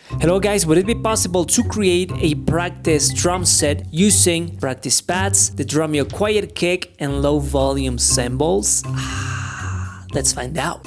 Hello guys, would it be possible to create a practice drum set using practice pads, the Drumeo quiet kick and low volume cymbals? Let's find out.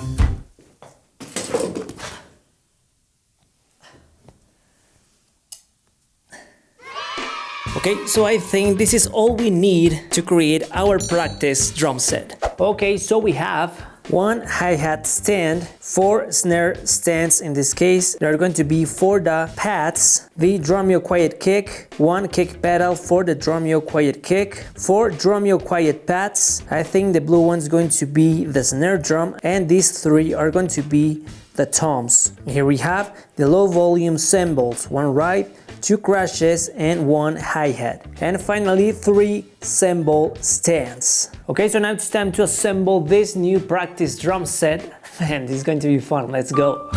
Okay, so I think this is all we need to create our practice drum set. Okay, so we have one hi-hat stand, 4 snare stands in this case. There are going to be for the pads, the Drumeo quiet kick, 1 kick pedal for the Drumeo quiet kick, 4 Drumeo quiet pads. I think the blue one's going to be the snare drum, and these 3 are going to be the toms. Here we have the low volume cymbals, 1 right, 2 crashes and 1 hi-hat, and finally 3 cymbal stands. Okay, so now it's time to assemble this new practice drum set, and it's going to be fun. Let's go.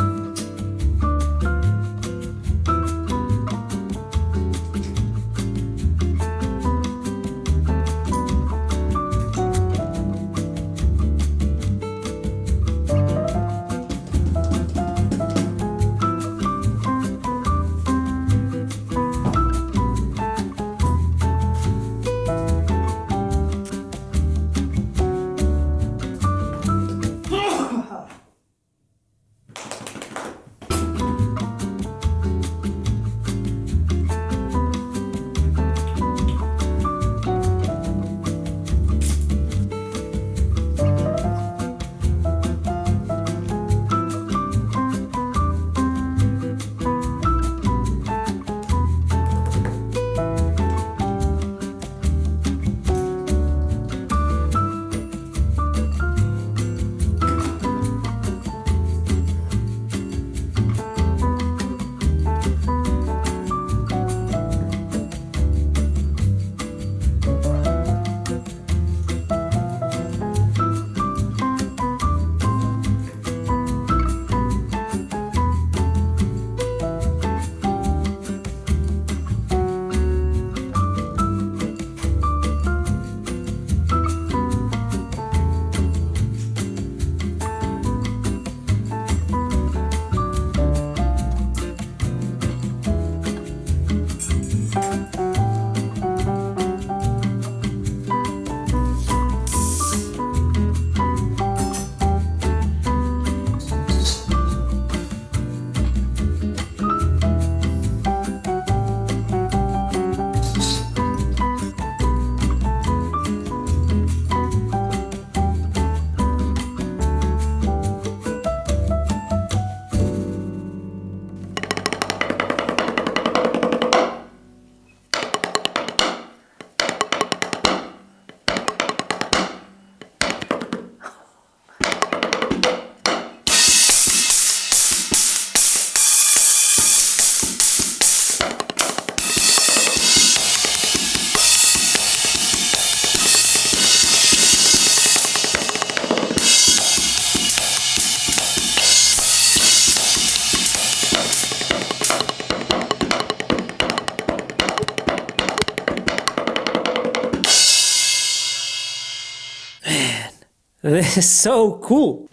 This is so cool!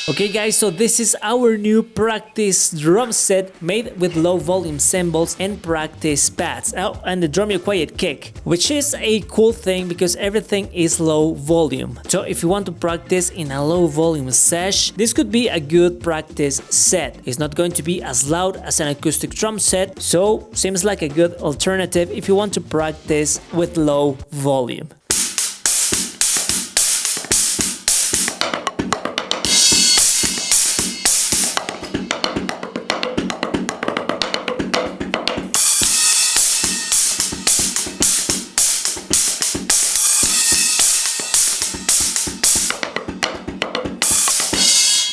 Okay guys, so this is our new practice drum set made with low volume cymbals and practice pads. Oh, and the Drumeo quiet kick, which is a cool thing because everything is low volume. So if you want to practice in a low volume sesh, this could be a good practice set. It's not going to be as loud as an acoustic drum set, so seems like a good alternative if you want to practice with low volume.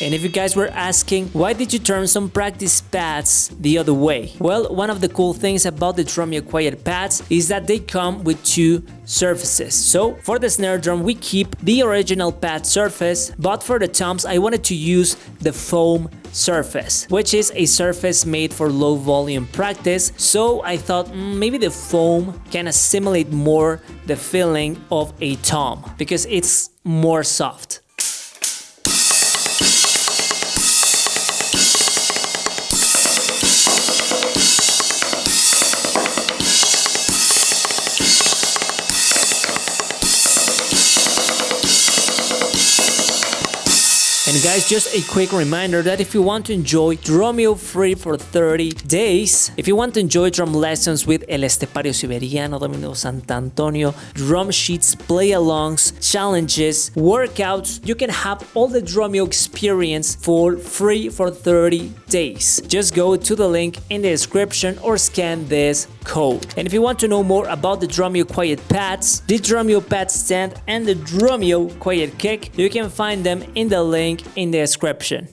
And if you guys were asking, why did you turn some practice pads the other way? Well, one of the cool things about the Drumeo quiet pads is that they come with two surfaces. So for the snare drum, we keep the original pad surface, but for the toms, I wanted to use the foam surface, which is a surface made for low volume practice. So I thought maybe the foam can assimilate more the feeling of a tom because it's more soft. And guys, just a quick reminder that if you want to enjoy Drumeo free for 30 days, if you want to enjoy drum lessons with El Estepario Siberiano, Domino Sant'Antonio, drum sheets, play-alongs, challenges, workouts, you can have all the Drumeo experience for free for 30 days. Just go to the link in the description or scan this code. And if you want to know more about the Drumeo quiet pads, the Drumeo pad stand, and the Drumeo quiet kick, you can find them in the link in the description.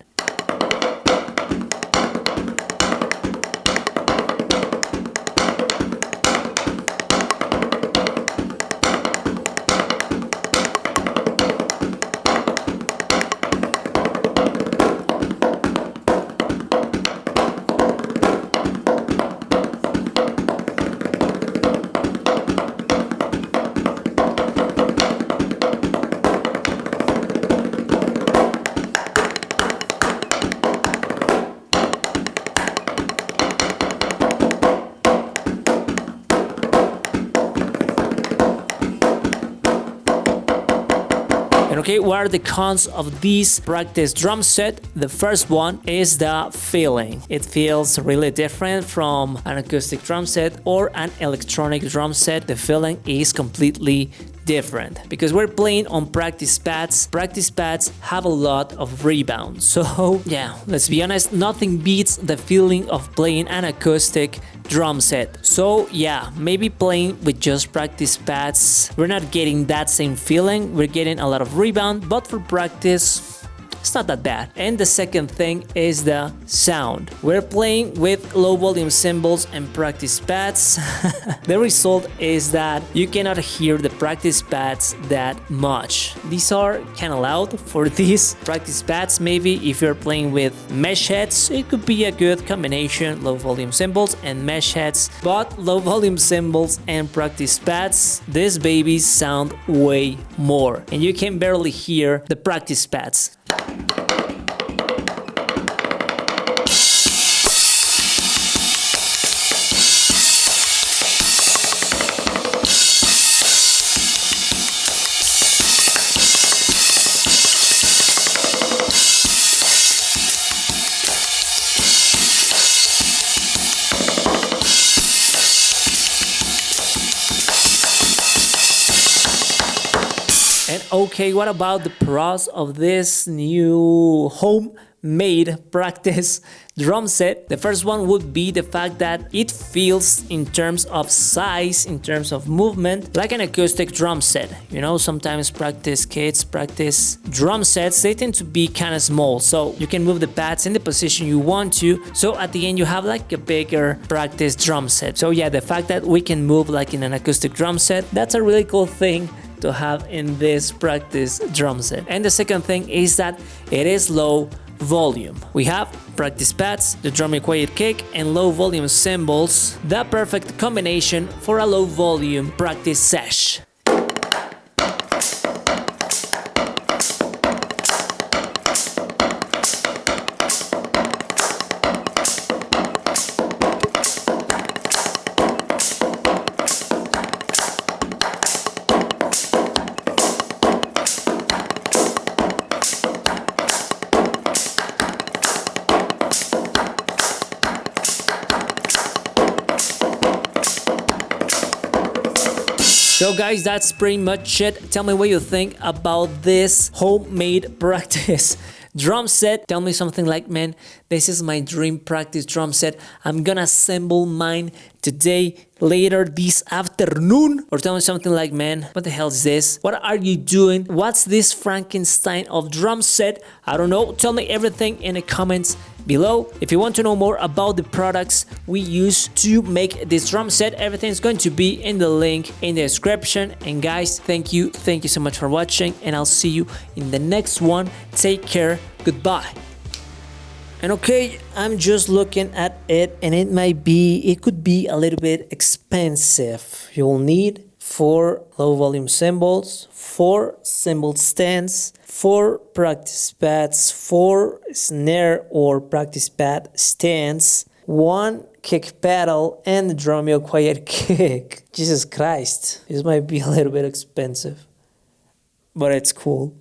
Okay, what are the cons of this practice drum set? The first one is the feeling. It feels really different from an acoustic drum set or an electronic drum set. The feeling is completely different because we're playing on practice pads. Practice pads have a lot of rebound. So yeah, let's be honest, nothing beats the feeling of playing an acoustic drum set. So yeah, maybe playing with just practice pads, we're not getting that same feeling. We're getting a lot of rebound, but for practice, it's not that bad. And the second thing is the sound. We're playing with low volume cymbals and practice pads. The result is that you cannot hear the practice pads that much. These are kind of loud for these practice pads. Maybe if you're playing with mesh heads, it could be a good combination, low volume cymbals and mesh heads. But low volume cymbals and practice pads, these babies sound way more. And you can barely hear the practice pads. And okay, what about the pros of this new homemade practice drum set? The first one would be the fact that it feels, in terms of size, in terms of movement, like an acoustic drum set. You know, sometimes practice kits, practice drum sets, they tend to be kind of small, so you can move the pads in the position you want to. So at the end, you have like a bigger practice drum set. So yeah, the fact that we can move like in an acoustic drum set, that's a really cool thing to have in this practice drum set. And the second thing is that it is low volume. We have practice pads, the Drumeo quiet kick, and low volume cymbals, the perfect combination for a low volume practice sesh. So guys, that's pretty much it. Tell me what you think about this homemade practice drum set. Tell me something like, man, this is my dream practice drum set. I'm gonna assemble mine today, later this afternoon. Or tell me something like, man, what the hell is this? What are you doing? What's this Frankenstein of drum set? I don't know. Tell me everything in the comments below. If you want to know more about the products we use to make this drum set, everything is going to be in the link in the description. And guys, thank you so much for watching, and I'll see you in the next one. Take care, goodbye. And okay, I'm just looking at it, and it could be a little bit expensive. You'll need 4 low volume cymbals, 4 cymbal stands, 4 practice pads, 4 snare or practice pad stands, 1 kick pedal, and the Drumeo quiet kick. Jesus Christ, this might be a little bit expensive, but it's cool.